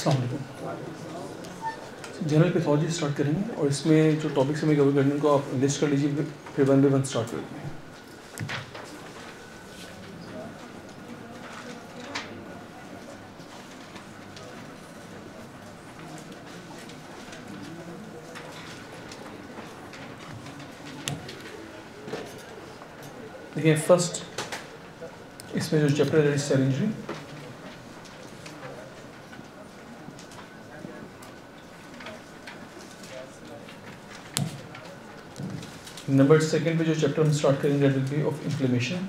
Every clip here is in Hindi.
अस्सलाम वालेकुम। जनरल पैथोलॉजी स्टार्ट करेंगे और इसमें जो टॉपिक्स हमें कवर करने हैं उनको आप लिस्ट कर लीजिए, फिर वन बाई वन स्टार्ट करते हैं। देखिए फर्स्ट इसमें जो चैप्टर है सेल इंजरी, नंबर सेकंड पे जो चैप्टर हम स्टार्ट करेंगे that will be of inflammation.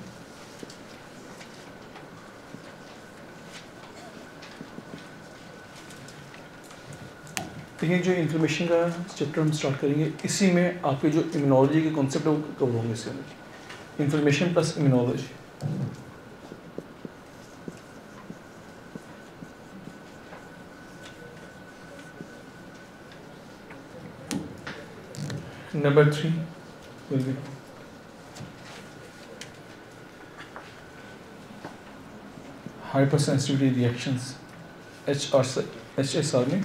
देखिए जो इन्फ्लेमेशन का चैप्टर हम स्टार्ट करेंगे, इसी में आपके जो इम्यूनोलॉजी के कॉन्सेप्ट है वो कवर होंगे इसके अंदर, inflammation plus immunology. Number 3 will be hypersensitivity reactions, HSR में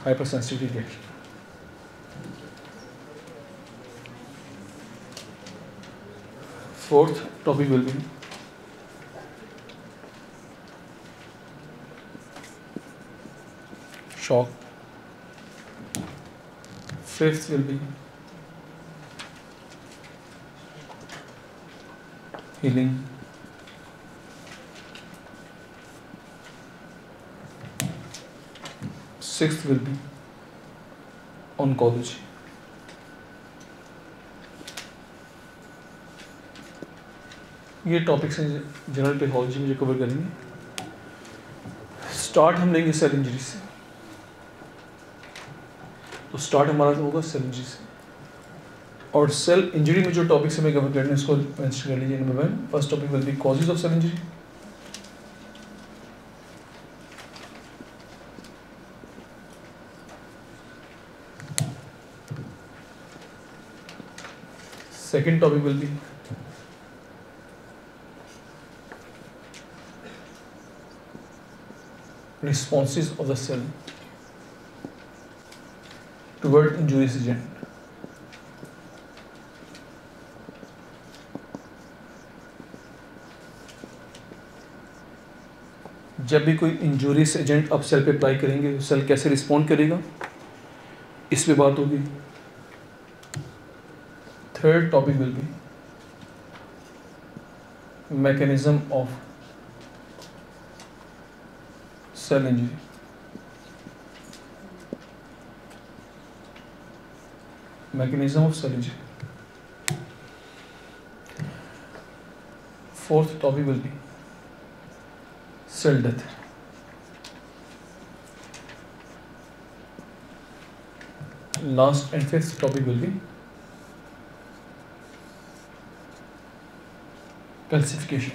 hypersensitivity reaction। Fourth topic will be shock। Fifth will be healing। Sixth will be oncology। ये टॉपिक्स हैं जनरल पैथोलॉजी में जो कवर करेंगे। स्टार्ट हम लेंगे सेल इंजरी से, तो स्टार्ट हमारा होगा सेल इंजरी से। और सेल इंजरी में जो टॉपिक्स हमें कवर करने हैं इसको मेंशन कर लीजिए। Number 1 first topic will be causes of cell injury. Second topic will be responses of the cell toward injurious agent। जब भी कोई इंजूरियस एजेंट आप सेल पे अप्लाई करेंगे तो सेल कैसे रिस्पॉन्ड करेगा, इस पे बात होगी। Third topic will be mechanism of cell injury. Mechanism of cell injury. Fourth topic will be cell death. Last and fifth topic will be calcification.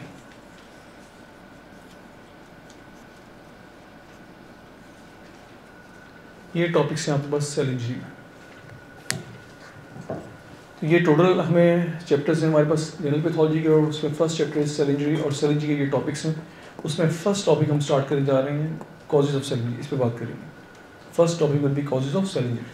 ये टॉपिक्स हैं आपके पास सेल इंजरी में। तो ये टोटल हमें चैप्टर्स हैं हमारे पास जनरल पैथोलॉजी के, और उसमें फर्स्ट चैप्टर सेल इंजरी और सेल इंजरी के ये टॉपिक्स हैं। उसमें फर्स्ट टॉपिक हम स्टार्ट करने जा रहे हैं कॉजेज ऑफ सेल इंजरी, इस पर बात करेंगे। First topic will be causes of cell injury.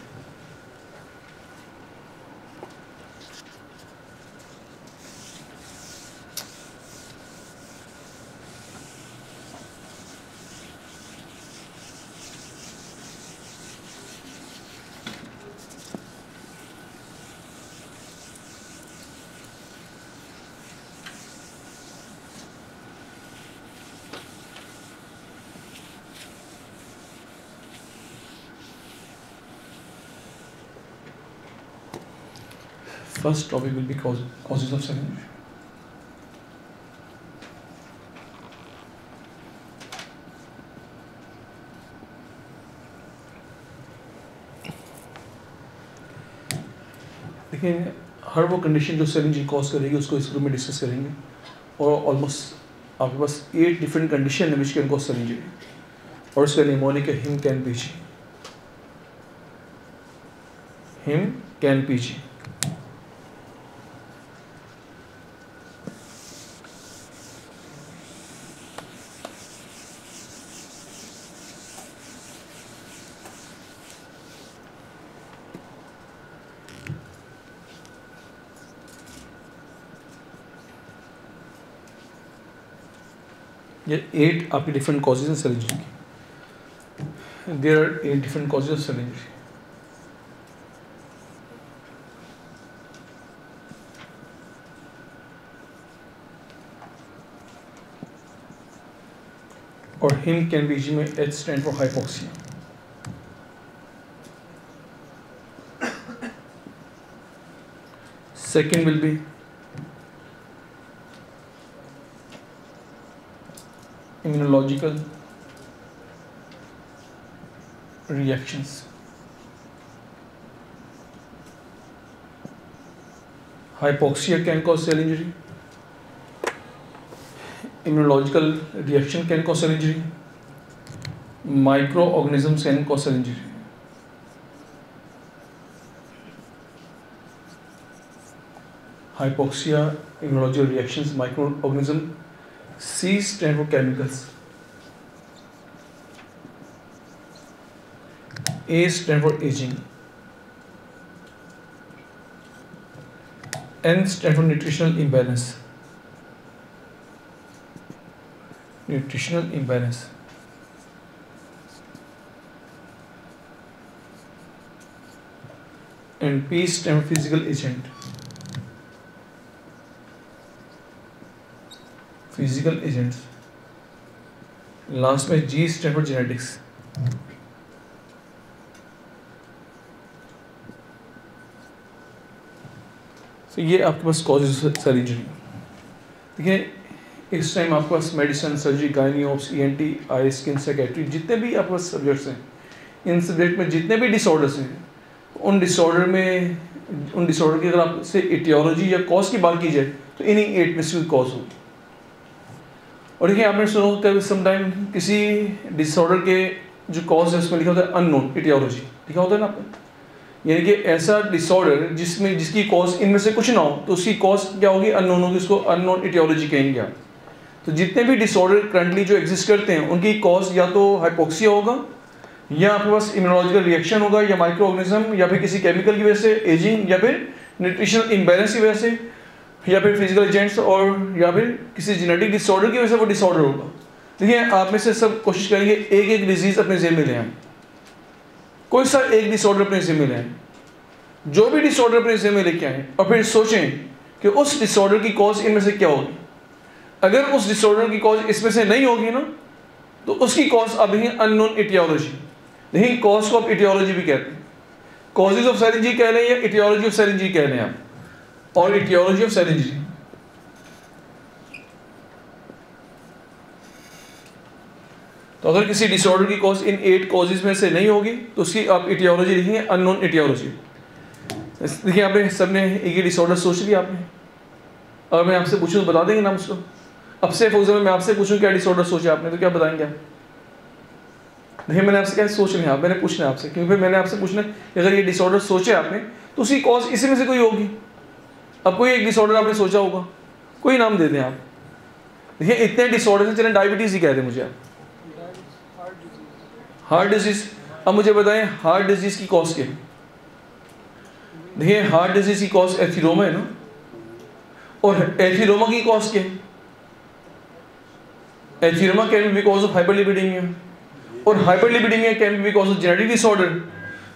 First topic will be causes of cell injury। देखिए हर वो कंडीशन जो सेल इंजरी कॉज करेगी उसको इस ग्रुप में डिस्कस करेंगे। और ऑलमोस्ट आपके पास 8 डिफरेंट कंडीशन है which can cause cell injury, और उसका निमोनिक है him can PG. Him can PG. ये 8 आपकी डिफरेंट कॉजेज हैं सेल इंजरी की। There are 8 different causes of cell injury. और हिम कैन बी जी में H stand for hypoxia. Second will be immunological reactions. Hypoxia can cause cell injury. Immunological reaction can cause cell injury. Microorganisms can cause cell injury. Hypoxia, immunological reactions, microorganism. C stand for chemicals. A stand for aging. N stand for nutritional imbalance. Nutritional imbalance. And P stand for physical agent. Physical agents. Last में जी स्टैंड फॉर जेनेटिक्स। तो ये आपके पास कॉजेज सेल इंजरी। देखिए इस टाइम आपके पास मेडिसिन, सर्जरी, गायनियोप्स, ENT, आई, स्किन, साइकेट्री, जितने भी आपके पास सब्जेक्ट्स हैं, इन सब्जेक्ट में जितने भी डिसऑर्डर्स हैं, उन डिसऑर्डर की अगर आपसे एटियोलॉजी या कॉज की बात की जाए तो इन्हीं 8 में से कोई कॉज होगी। और देखिए आपने सुना कभी समटाइम किसी डिसऑर्डर के जो कॉज है उसमें लिखा होता है अननोन एटियोलॉजी, लिखा होता है ना आपने। यानी कि ऐसा डिसऑर्डर जिसकी कॉज इनमें से कुछ ना हो तो उसकी कॉज क्या होगी, अननोन होगी, उसको अननोन एटियोलॉजी कहेंगे आप। तो जितने भी डिसऑर्डर करंटली जो एग्जिस्ट करते हैं उनकी कॉज या तो हाइपोक्सिया होगा, या आपके पास इम्यूनोलॉजिकल रिएक्शन होगा, या माइक्रो ऑर्गेनिज्म, या फिर किसी केमिकल की वजह से, एजिंग, या फिर न्यूट्रिशनल इम्बैलेंस की वजह से, या फिर फिजिकल एजेंट्स, और या फिर किसी जेनेटिक डिसऑर्डर की वजह से वो डिसऑर्डर होगा। देखिए आप में से सब कोशिश करेंगे एक एक डिजीज अपने जेब में ले आए, कोई सा एक डिसऑर्डर अपने जेब में ले आए, जो भी डिसऑर्डर अपने जेब में लेके आए, और फिर सोचें कि उस डिसऑर्डर की कॉज इनमें से क्या होगी। अगर उस डिसऑर्डर की कॉज इसमें से नहीं होगी ना तो उसकी कॉज अब है अननोन एटियोलॉजी। देखिए कॉज को आप एटियोलॉजी भी कहते हैं, कॉजेज ऑफ सेल इंजरी कह लें या एटियोलॉजी ऑफ सेल इंजरी कह लें आप, और एटियोलॉजी ऑफ सेल इंजरी। तो अगर किसी डिसऑर्डर की कॉज इन 8 कॉजेज में से नहीं होगी तो उसकी आप एटियोलॉजी लिखेंगे अननोन एटियोलॉजी। देखिए आपने सबने एक ही डिसऑर्डर सोच लिया आपने, अगर मैं आपसे पूछूं तो बता देंगे नाम उसको। अब से फॉर एग्जाम्पल मैं आपसे पूछूं क्या डिसऑर्डर सोचा आपने तो क्या बताएंगे आप? देखिए मैंने आपसे क्या सोच लिया, मैंने पूछना है आपसे, क्योंकि फिर मैंने आपसे पूछना है अगर ये डिसऑर्डर सोचे आपने तो उसकी कॉज इसी में से कोई होगी। अब कोई एक डिसऑर्डर आपने सोचा होगा, कोई नाम दे दें आप। देखिए इतने डिसऑर्डर हैं, चलें डायबिटीज़ ही कह दें मुझे आप, हार्ट डिजीज़। अब मुझे बताएं हार्ट डिजीज़ की कॉज क्या है? देखिए हार्ट डिजीज़ की कॉज एथिरोमा है ना, और एथिरोमा की कॉज क्या है? Atheroma can be because of hyperlipidemia, और hyperlipidemia can be because of genetic disorder,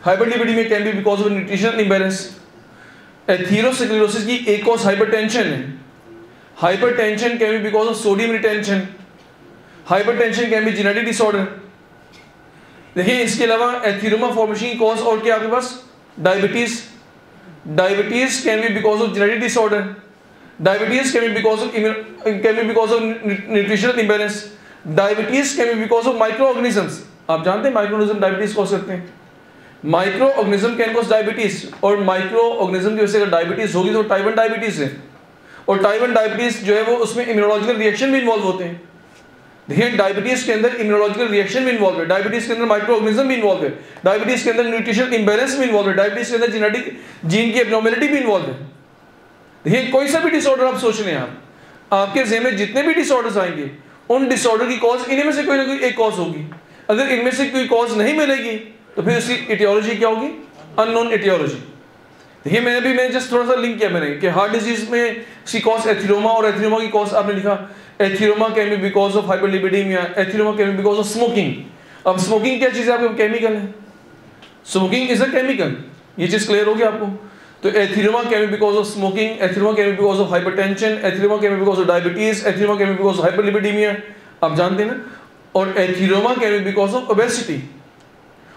hyperlipidemia can be because of nutritional imbalance. Atherosclerosis की एक कॉज हाइपरटेंशन है, hypertension can be because of sodium retention, hypertension can be genetic disorder. देखिए इसके अलावा एथिरोमा फॉर्मेशन की कॉज और क्या आपके पास? Diabetes, diabetes can be because of genetic disorder, diabetes can be because of nutritional imbalance, diabetes can be because of microorganisms. आप जानते हैं माइक्रो ऑर्गेनिज्म डायबिटीज कॉज करते हैं, microorganism can cause diabetes, और माइक्रो ऑर्गेनिज्म की वजह से अगर डायबिटीज होगी तो टाइप 1 डायबिटीज है, और टाइप 1 डायबिटीज जो है वो उसमें इम्यूनोलॉजिकल रिएक्शन भी इन्वॉल्व होते हैं। देखिए डायबिटीज के अंदर इम्यूनोलॉजिकल रिएक्शन भी इन्वॉल्व है, डायबिटीज के अंदर माइक्रो ऑर्गेनिज्म भी इन्वॉल्व है, डायबिटीज के अंदर न्यूट्रिशनल इम्बैलेंस भी इन्वॉल्व है, डायबिटीज के अंदर जेनेटिक जीन की एब्नॉर्मलिटी भी इन्वॉल्व है। देखिए कोई सा भी डिसऑर्डर आप सोच लें, आपके ज़हन में जितने भी डिसऑर्डर्स आएंगे उन डिसऑर्डर की कॉज इन्हीं में से कोई ना कोई एक कॉज होगी। अगर इनमें से कोई कॉज नहीं मिलेगी तो फिर उसकी एटियोलॉजी क्या होगी? Unknown aetiology. देखिए मैंने जस्ट थोड़ा सा लिंक किया मैंने कि हार्ट डिजीज में सी कॉज एथिरोमा, और एथिरोमा की कॉज आपने लिखा atheroma can be because of hyperlipidemia, atheroma can be because of smoking. अब स्मोकिंग क्या चीज़ है आपको? केमिकल है, स्मोकिंग इज अ केमिकल, ये चीज़ क्लियर होगी आपको। तो atheroma can be because of smoking, atheroma can be because of hypertension, atheroma can be because of diabetes, atheroma can be because of hyperlipidemia, आप जानते हैं ना। और atheroma can be because of obesity,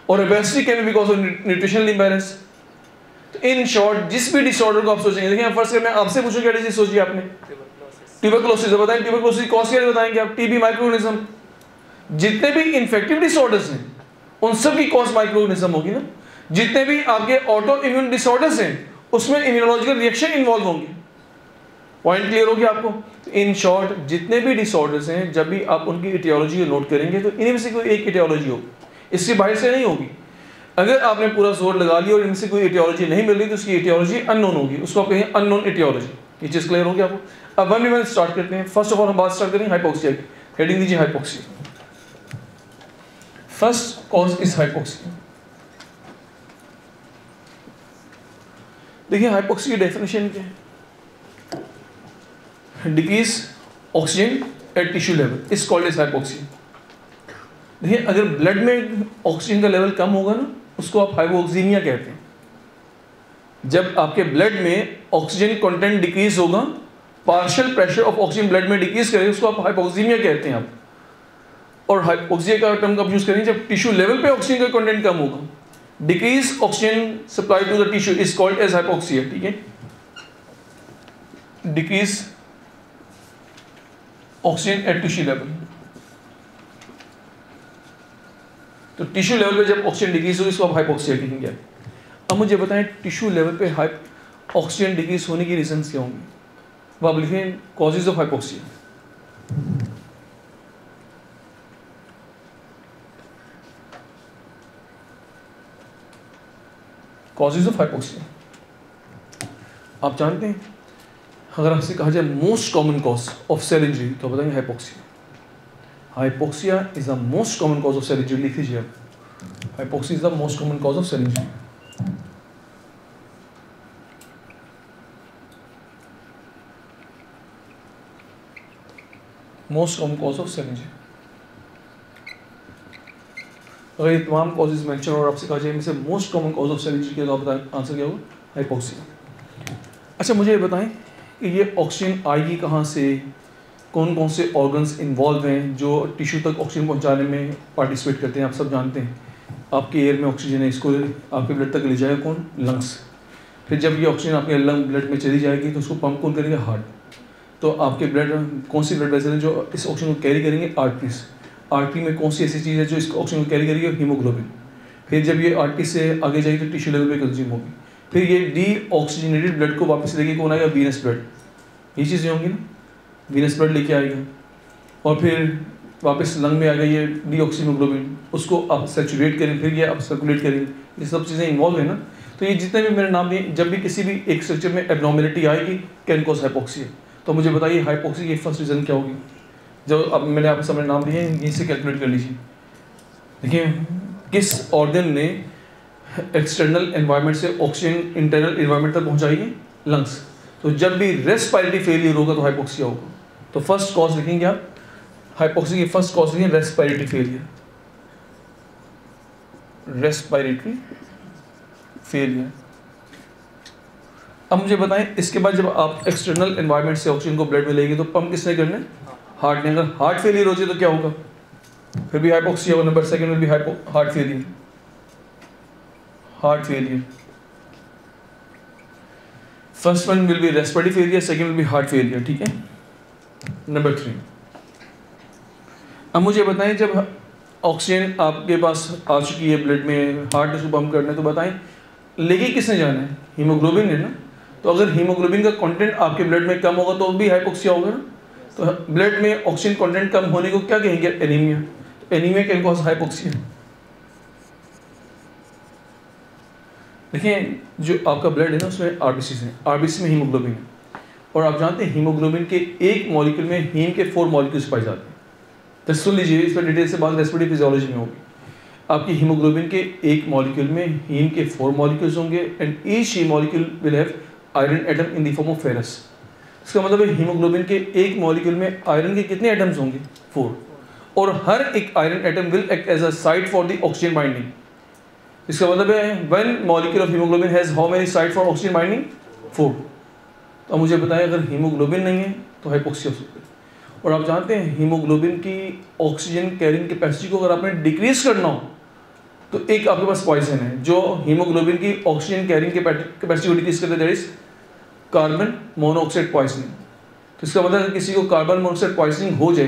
और obesity can be because of nutritional imbalance. तो इन शॉर्ट जिस भी डिसऑर्डर को आप सोचेंगे, देखिए फर्स्ट मैं आपसे पूछूं क्या डिजीज सोचिए आपने? ट्यूबरकुलोसिस बताएं, ट्यूबरकुलोसिस कॉज क्या बताएंगे आप? TB, microorganism. जितने भी इन्फेक्टिव डिसऑर्डर्स हैं उन सब की कॉज माइक्रोऑर्गेनिज्म होगी ना। जितने भी आपके ऑटो इम्यून डिसऑर्डर्स हैं उसमें इम्यूनोलॉजिकल रिएक्शन इन्वॉल्व होंगे। पॉइंट क्लियर हो गया आपको? इन शॉर्ट जितने भी डिसऑर्डर्स हैं जब भी आप उनकी इटियोलॉजी को नोट करेंगे तो इनमें से कोई एक इटियोलॉजी होगी, इससे बाहर से नहीं होगी। अगर आपने पूरा जोर लगा लिया और इनसे कोई इटियोलॉजी नहीं मिल रही तो उसकी इटियोलॉजी अननोन होगी, उसको आप कहेंगे अननोन इटियोलॉजी। ये चीज़ क्लियर होगी आपको? अब वन बाय वन स्टार्ट करते हैं। फर्स्ट ऑफ ऑल हम बात स्टार्ट करेंगे हाइपोक्सिया की। हेडिंग दीजिए hypoxia. First cause is hypoxia. देखिए हाइपोक्सिया की डेफिनेशन क्या है? Decrease oxygen at tissue level is called as hypoxia. देखिए अगर ब्लड में ऑक्सीजन का लेवल कम होगा ना उसको आप हाइपोक्सीमिया कहते हैं। जब आपके ब्लड में ऑक्सीजन कंटेंट डिक्रीज होगा, partial pressure of oxygen blood में डिक्रीज करेगा, उसको आप हाइपोक्सीमिया कहते हैं आप। और हाइपोक्सिया का टर्म कब यूज करेंगे? जब टिश्यू लेवल पे ऑक्सीजन का कंटेंट कम होगा। Decrease oxygen supply to the tissue is called as hypoxia. ठीक है, decrease oxygen at tissue level. तो टिश्यू लेवल पे जब ऑक्सीजन डिक्रीज होगी इसको आप हाइपोक्सिया कहेंगे। अब मुझे बताएं टिश्यू लेवल पे ऑक्सीजन डिक्रीज होने की रीजंस क्या होंगे? वो आप लिखें causes of hypoxia. Causes of hypoxia आप जानते हैं? अगर आपसे कहा जाए most common cause of cell injury तो बताएंगे hypoxia. Hypoxia is the most common cause of cell injury. लिख लीजिए आप, hypoxia is the most common cause of cell injury. Most common cause of cell injury. अगर ये तमाम कॉजेज मेंशन और आपसे कहा जाए इनमें से most common cause of cell injury के तो आप बताएं आंसर क्या होगा? हाइपोक्सिया। अच्छा मुझे ये बताएं कि ये ऑक्सीजन आएगी कहाँ से, कौन कौन से ऑर्गन्स इन्वॉल्व हैं जो टिश्यू तक ऑक्सीजन पहुंचाने में पार्टिसिपेट करते हैं? आप सब जानते हैं आपके एयर में ऑक्सीजन है, इसको आपके ब्लड तक ले जाएगा कौन? लंग्स। फिर जब ये ऑक्सीजन आपके लंग ब्लड में चली जाएगी तो उसको पंप कौन करेंगे? हार्ट। तो आपके ब्लड कौन सी ब्लड वेसल है जो इस ऑक्सीजन को कैरी करेंगे? आर्टरीज। आर्टरी में कौन सी ऐसी चीज़ है जो इस ऑक्सीजन को कैरी करेगी? हीमोग्लोबिन। फिर जब ये आर्टरी से आगे जाएगी तो टिश्यू लेवल पे कंज्यूम होगी। फिर ये डी ऑक्सीजनेटेड ब्लड को वापस लेके कौन आएगा? Venous blood. ये चीज़ें होंगी ना, वीनस ब्लड लेके आएगा और फिर वापस लंग में आएगा ये डी ऑक्सीजोग्लोबिन, उसको आप सेचुरेट करें, फिर ये आप सर्कुलेट करें। ये सब चीज़ें इन्वॉल्व है ना। तो ये जितने भी मेरे नाम लिए जब भी किसी भी एक स्ट्रक्चर में एबनॉर्मेलिटी आएगी कैन कॉज हाइपोक्सिया। तो मुझे बताइए हाइपोक्सिया की फर्स्ट रीज़न क्या होगी? जो अब मैंने आपके सामने नाम लिए हैं यहीं से कैलकुलेट कर लीजिए। देखिए किस ऑर्गन ने एक्सटर्नल एनवायरनमेंट से ऑक्सीजन इंटरनल एनवायरनमेंट तक पहुँचाई है? लंग्स। तो जब भी रेस्पिरेटरी फेलियर होगा तो हाइपोक्सिया होगा। तो फर्स्ट कॉज लिखेंगे आप, हाइपोक्सिया की फर्स्ट कॉज लिखेंगे रेस्पिरेटरी फेलियर। Respiratory failure. अब मुझे बताएं इसके बाद जब आप एक्सटर्नल एनवायरनमेंट से ऑक्सीजन को ब्लड में लेंगे तो पंप किसने करना है? हार्ट ने। अगर हार्ट फेलियर हो जाए तो क्या होगा? फिर भी हाइपोक्सिया होगा। Number second will be heart failure. Heart failure. First one will be respiratory failure, second will be heart failure. ठीक है। नंबर 3, अब मुझे बताएं जब ऑक्सीजन आपके पास आ चुकी है ब्लड में, हार्ट उसको पंप करना है, तो बताएं लेके किसने जाना है? हीमोग्लोबिन है ना। तो अगर हीमोग्लोबिन का कंटेंट आपके ब्लड में कम होगा तो भी हाइपोक्सिया होगा ना। तो ब्लड में ऑक्सीजन कंटेंट कम होने को क्या कहेंगे? एनीमिया। तो एनीमिया कैन कॉज हाइपोक्सिया। देखिए जो आपका ब्लड है ना उसमें आरबीसी है, आरबीसी में हीमोग्लोबिन है। और आप जानते हैं हीमोग्लोबिन के एक मॉलिक्यूल में हीम के 4 मॉलिक्यूल्स पाए जाते हैं। तो सुन लीजिए, इस पर डिटेल से बात रेस्पिरेटरी फिजियोलॉजी में होगी। आपकी हीमोग्लोबिन के एक मॉलिक्यूल में हीम के 4 मॉलिक्यूल्स होंगे and each molecule will have iron atom in the form of ferrous. इसका मतलब है हीमोग्लोबिन के एक मॉलिक्यूल में आयरन के कितने एटम्स होंगे? 4, और हर एक iron atom will act as a site for the oxygen binding. इसका मतलब है when molecule of haemoglobin has how many site for oxygen binding? 4। तो मुझे बताएं अगर हीमोग्लोबिन नहीं है तो हाइपोक्सिया हो सकती है। और आप जानते हैं हीमोग्लोबिन की ऑक्सीजन कैरिंग कैपेसिटी को अगर आपने डिक्रीज करना हो तो एक आपके पास पॉइजन है जो हीमोग्लोबिन की ऑक्सीजन कैरिंग कैपेसिटी को डिक्रीज करता है, that is carbon monoxide poisoning. तो इसका मतलब है किसी को कार्बन मोनोऑक्साइड पॉइजनिंग हो जाए,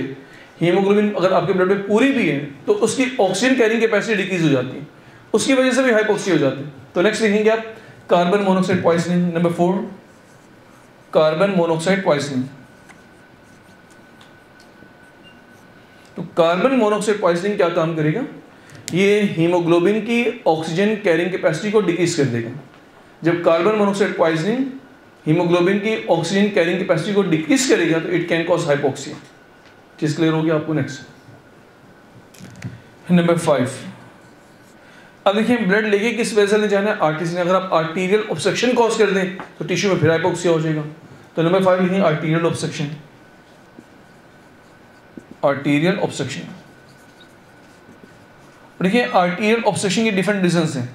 हीमोग्लोबिन अगर आपके ब्लड में पूरी भी है तो उसकी ऑक्सीजन कैरिंग कैपेसिटी डिक्रीज हो जाती है, उसकी वजह से भी हाइपोक्सिया हो जाती है। तो नेक्स्ट लिखेंगे आप carbon monoxide poisoning. Number 4 carbon monoxide poisoning. तो कार्बन मोनोऑक्साइड पॉइजनिंग क्या काम करेगा? ये हीमोग्लोबिन की ऑक्सीजन कैरिंग कैपेसिटी को डिक्रीज कर देगा। जब कार्बन मोनोऑक्साइड पॉइजनिंग हीमोग्लोबिन की ऑक्सीजन कैरिंग कैपेसिटी को डिक्रीज करेगा तो इट कैन कॉज हाइपोक्सिया। चीज क्लियर हो गया आपको? Next number 5। अब देखिए ब्लड लेके किस वजह से जाना है? आर्टरी। अगर आप आर्टीरियल ऑब्स्ट्रक्शन कॉज कर दें तो टिश्यू में फिर हाइपोक्सिया हो जाएगा। तो नंबर 5 लिखेंगे आर्टीरियल ऑब्स्ट्रक्शन। Arterial obstruction. देखिए आर्टीरियल ऑब्स्ट्रक्शन के डिफरेंट रीजंस हैं।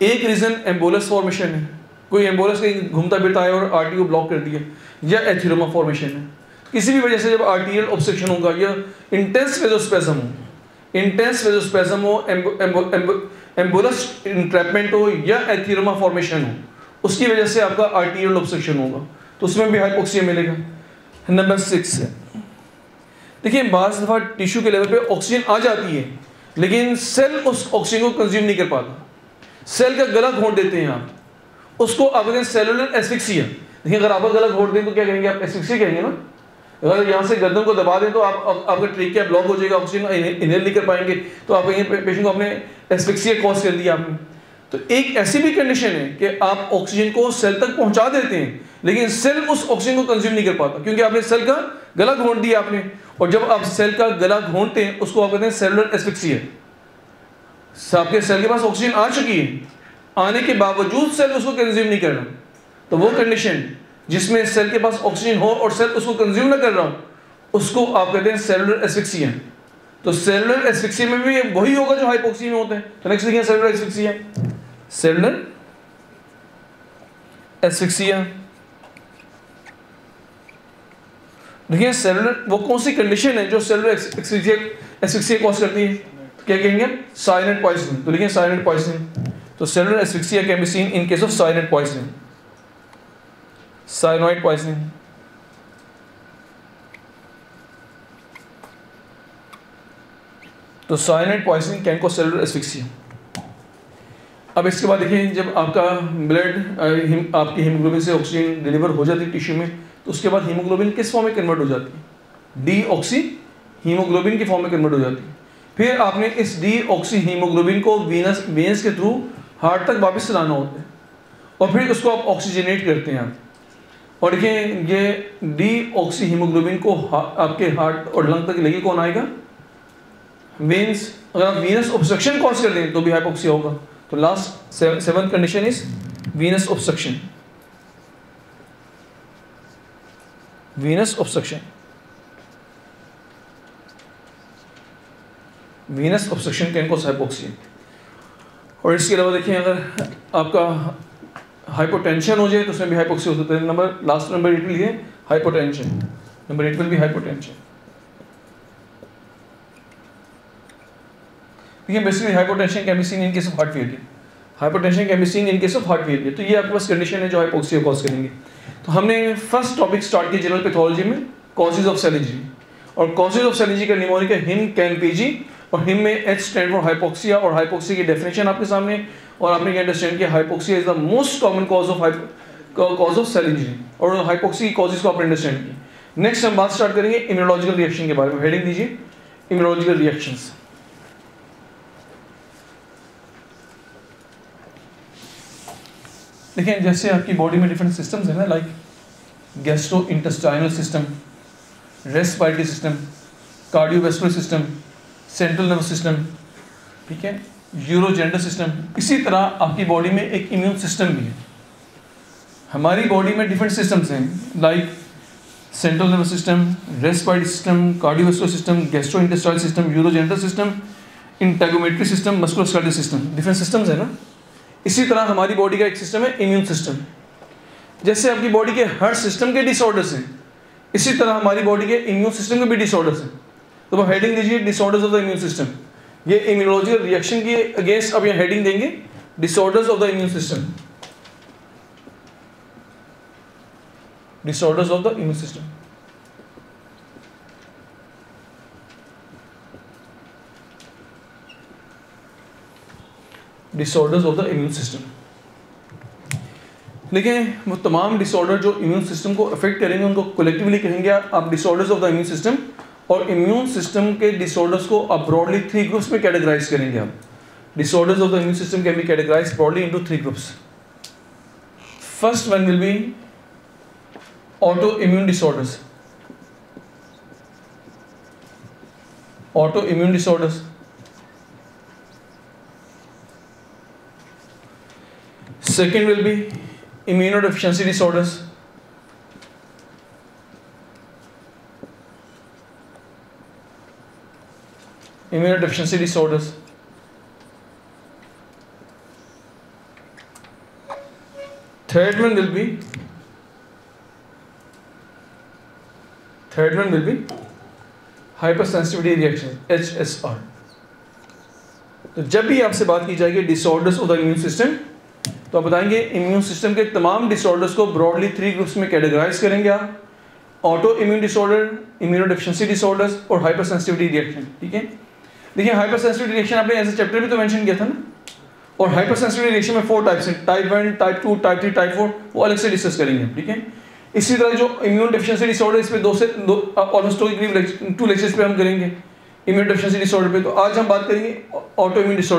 एक रीजन एम्बोलस फॉर्मेशन है, कोई एम्बोलस कहीं घूमता फिरता है और आर्टरी को ब्लॉक कर दिया, या एथीरोमा फॉर्मेशन है। किसी भी वजह से जब आर्टीरियल ऑब्स्ट्रक्शन होगा या इंटेंस वेजोस्पैज्म हो, इंटेंस वेजोस्पैज्म हो, एम्बोलस इंट्रैपमेंट हो या एथीरोमा फॉर्मेशन हो, उसकी वजह से आपका आर्टीरियल ऑब्स्ट्रक्शन होगा, तो उसमें भी हाइपोक्सिया मिलेगा। नंबर 6 है, देखिए बाज़ दफ़ा टिश्यू के लेवल पे ऑक्सीजन आ जाती है लेकिन सेल उस ऑक्सीजन को कंज्यूम नहीं कर पाता, सेल का गला घोंट देते हैं आप, उसको आप कहते हैं सेलुलर एस्फिक्सिया। देखिए अगर आपका गला घोंट दें तो क्या कहेंगे आप? एस्फिक्सिया कहेंगे ना। अगर यहाँ से गर्दन को दबा दें तो आपका ट्रेकिया ब्लॉक हो जाएगा, ऑक्सीजन इनहेल नहीं कर पाएंगे, तो आप कहेंगे पेशेंट को आपने एस्फिक्सिया कॉज कर दिया आपने। तो एक ऐसी भी कंडीशन है कि आप ऑक्सीजन को सेल तक पहुंचा देते हैं लेकिन सेल उस ऑक्सीजन को कंज्यूम नहीं कर पाता क्योंकि आपने सेल का गला घोंट दिया आपने, और जब आप सेल का गला घोंटते हैं उसको आप कहते हैं सेलुलर एस्फिक्सिया। आपके सेल के पास ऑक्सीजन आ चुकी है, आने के बावजूद सेल उसको कंज्यूम नहीं कर रहा, तो वो कंडीशन जिसमें सेल के पास ऑक्सीजन हो और सेल उसको कंज्यूम ना कर रहा हो उसको आप कहते हैं सेलुलर एस्फिक्सिया। तो सेलुलर एस्फिक्सिया में भी वही होगा जो हाइपोक्सिया में होता है। तो नेक्स्ट देखिए सेलुलर एस्फिक्सिया। सेलुलर एस्फिक्सिया, देखिए सेलुलर वो कौन सी कंडीशन है जो सेलुलर एस्फिक्सिया कॉज करती है? क्या कहेंगे? Cyanide poisoning. तो लिखिए साइनेट पॉइजनिंग। तो cellular asphyxia can be seen in case of cyanide poisoning, cyanide poisoning. तो cyanide poisoning can cause cellular asphyxia. अब इसके बाद देखिए जब आपका ब्लड आपकी हीमोग्लोबिन से ऑक्सीजन डिलीवर हो जाती है टिश्यू में, तो उसके बाद हीमोग्लोबिन किस फॉर्म में कन्वर्ट हो जाती है? डीऑक्सी हीमोग्लोबिन की फॉर्म में कन्वर्ट हो जाती है। फिर आपने इस डीऑक्सी हीमोग्लोबिन को वेन्स के थ्रू हार्ट तक वापस लाना होता है और फिर उसको आप ऑक्सीजनेट करते हैं आप। और देखिए ये डीऑक्सी हीमोग्लोबिन को आपके हार्ट और लंग तक लेके कौन आएगा? वेन्स। अगर आप वीनस ऑब्स्ट्रक्शन कॉज कर दें तो भी हाइपोक्सिया होगा। तो last 7th condition is Venus obstruction. Venus obstruction, Venus obstruction can cause hypoxia. और इसके अलावा देखिए अगर आपका हाइपोटेंशन हो जाए तो उसमें भी हाइपोक्सिया हो सकता है। लास्ट नंबर 8 लिखिए hypotension. Number 8 will be hypotension. देखिए basically hypotension can be seen in case of heart failure. Hypotension can be seen in case of heart failure. तो ये आपके पास कंडीशन है जो हाइपोक्सिया कॉज करेंगे। तो हमने फर्स्ट टॉपिक स्टार्ट किया जनरल पैथोलॉजी में कॉजेज ऑफ सेल इंजरी, और कॉजेज ऑफ सेल इंजरी का निमोनिक है हिम कैन पीजी, और हिम में एच स्टैंड फॉर हाइपोक्सिया, और हाइपोक्सिया की डेफिनेशन आपके सामने, और आपने क्या अंडरस्टैंड किया hypoxia is the most common cause of cell injury, और हाइपोक्सिया की कॉजेज को आपने अंडरस्टैंड किया। नेक्स्ट हम बात स्टार्ट करेंगे इम्यूनोलॉजिकल रिएक्शन के बारे में। हेडिंग दीजिए इम्यूनोलॉजिकल रिएक्शंस। देखिए जैसे आपकी बॉडी में डिफरेंट सिस्टम्स है ना, like gastro intestinal system, respiratory system, cardiovascular system, central nervous system, ठीक है, यूरोजेनिटल सिस्टम। इसी तरह आपकी बॉडी में एक इम्यून सिस्टम भी है। हमारी बॉडी में डिफरेंट सिस्टम्स हैं, like central nervous system, respiratory system, cardiovascular system, gastrointestinal system, urogenital system, integumentary system, musculoskeletal system. Different systems है ना। इसी तरह हमारी बॉडी का एक सिस्टम है इम्यून सिस्टम। जैसे आपकी बॉडी के हर सिस्टम के डिसऑर्डर्स हैं, इसी तरह हमारी बॉडी के इम्यून सिस्टम के भी डिसऑर्डर्स हैं। तो वो हेडिंग दीजिए disorders of the immune system. ये इम्यूनोलॉजिकल रिएक्शन की अगेंस्ट अब यहाँ हेडिंग देंगे disorders of the immune system. Disorders of the immune system. Disorders of the immune system. लेकिन वो तमाम डिसऑर्डर जो इम्यून सिस्टम को अफेक्ट करेंगे उनको कलेक्टिवली कहेंगे आप disorders of the immune system. और इम्यून सिस्टम के डिसऑर्डर्स को आप ब्रॉडली 3 ग्रुप्स में कैटेगराइज करेंगे आप। Disorders of the immune system can be categorised broadly into 3 groups. First one will be auto immune disorders. Auto immune disorders. Second will be immunodeficiency disorders. Immunodeficiency disorders. Third one will be hypersensitivity reaction, HSR. तो जब भी आपसे बात की जाएगी disorders of the immune system, तो आप बताएंगे इम्यून सिस्टम के तमाम डिसऑर्डर्स को ब्रॉडली 3 ग्रुप्स में कैटेगराइज करेंगे आप। Auto immune disorder, immunodeficiency disorders और हाइपर सेंसिटिविटी रिएक्शन। ठीक है, देखिए हाइपर सेंसिटिविटी रिएक्शन आपने ऐसे चैप्टर में तो मेंशन किया था ना। और हाइपर सेंसिटिविटी रिएक्शन में 4 टाइप्स हैं, टाइप 1, टाइप 2, टाइप 3, टाइप 4, वो अलग से डिस्कस करेंगे। ठीक है, इसी तरह जो इम्यून डेफिशिएंसी डिसऑर्डर, इस पे ऑलमोस्ट 2 लेक्चर्स पे हम करेंगे इम्यून डेफिशिएंसी डिसऑर्डर पे। तो आज हम बात करेंगे ऑटो इम्यून डिसऑर्डर।